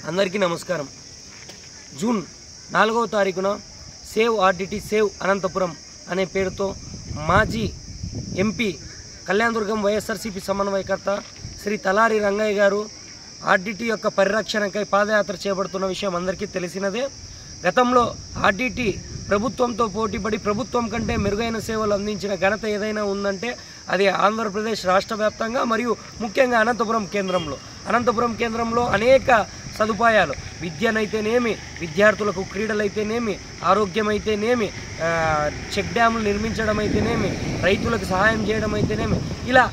అందరికీ నమస్కారం। జూన్ 4వ తారీఖున సేవ్ ఆర్డిటి సేవ్ అనంతపురం అనే పేరుతో మాజీ ఎంపీ కళ్యాణదుర్గం వైఎస్ఆర్సీపీ సమన్వయకర్త శ్రీ తలారి రంగయ్య గారు ఆర్డిటి యొక్క పరిరక్షణకై పాదయాత్ర చేపడుతున్న విషయం అందరికీ తెలిసినదే। గతంలో ఆర్డిటి ప్రభుత్వంతో పోటీపడి ప్రభుత్వం కంటే మెరుగైన సేవలు అందించిన ఘనత ఏదైనా ఉందంటే అది ఆంధ్రప్రదేశ్ రాష్ట్ర వ్యాప్తంగా మరియు ముఖ్యంగా అనంతపురం కేంద్రంలో అనేక సదుపాయాలు విద్యనైతేనేమి, విద్యార్థులకు క్రీడలైతేనేమి, ఆరోగ్యమైతేనేమి, చెక్ డ్యాములు నిర్మించడం అయితేనేమి, రైతులకు సహాయం చేయడం అయితేనేమి, ఇలా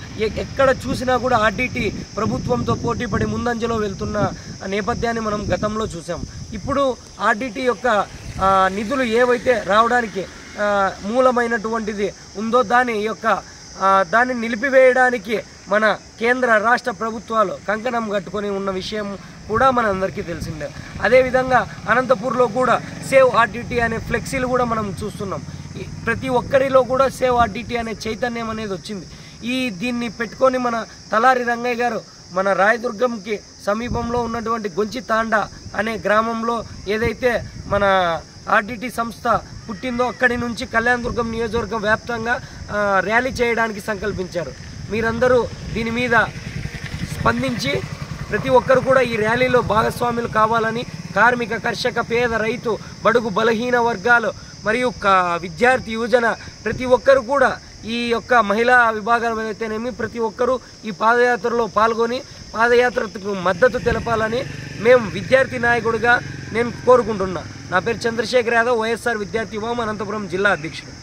ఎక్కడ చూసినా కూడా ఆర్డిటి ప్రభుత్వంతో పోటీపడి ముందంజలో వెళ్తున్న నేపథ్యాన్ని మనం గతంలో చూసాం। ఇప్పుడు ఆర్డిటి యొక్క నిధులు ఏవైతే రావడానికి మూలమైనటువంటిది ఉందో దాన్ని నిలిపివేయడానికి మన కేంద్ర రాష్ట్ర ప్రభుత్వాలు కంకణం కట్టుకొని ఉన్న విషయం కూడా మనందరికీ తెలిసిందే। అదేవిధంగా అనంతపూర్లో కూడా సేవ్ ఆర్డిటి అనే ఫ్లెక్సీలు కూడా మనం చూస్తున్నాం। ప్రతి ఒక్కరిలో కూడా సేవ్ ఆర్డిటి అనే చైతన్యం అనేది వచ్చింది। దీన్ని పెట్టుకొని మన తలారి రంగయ్య గారు మన రాయదుర్గంకి సమీపంలో ఉన్నటువంటి గొంచి తాండా అనే గ్రామంలో ఏదైతే మన ఆర్డిటి సంస్థ పుట్టిందో అక్కడి నుంచి కళ్యాణదుర్గం నియోజకవర్గ వ్యాప్తంగా ర్యాలీ చేయడానికి సంకల్పించారు। మీరందరూ దీని మీద స్పందించి ప్రతి ఒక్కరు కూడా ఈ ర్యాలీలో భాగస్వాములు కావాలని కార్మిక, కర్షక, పేద, రైతు, బడుగు బలహీన వర్గాలు మరియు విద్యార్థి, యువజన ప్రతి ఒక్కరు కూడా ఈ యొక్క మహిళా విభాగాల అయితేనేమి ప్రతి ఒక్కరూ ఈ పాదయాత్రలో పాల్గొని పాదయాత్రకు మద్దతు తెలపాలని మేము విద్యార్థి నాయకుడిగా నేను కోరుకుంటున్నా। నా పేరు చంద్రశేఖర్ యాదవ్, వైఎస్ఆర్ విద్యార్థి విభాగం అనంతపురం జిల్లా అధ్యక్షుడు।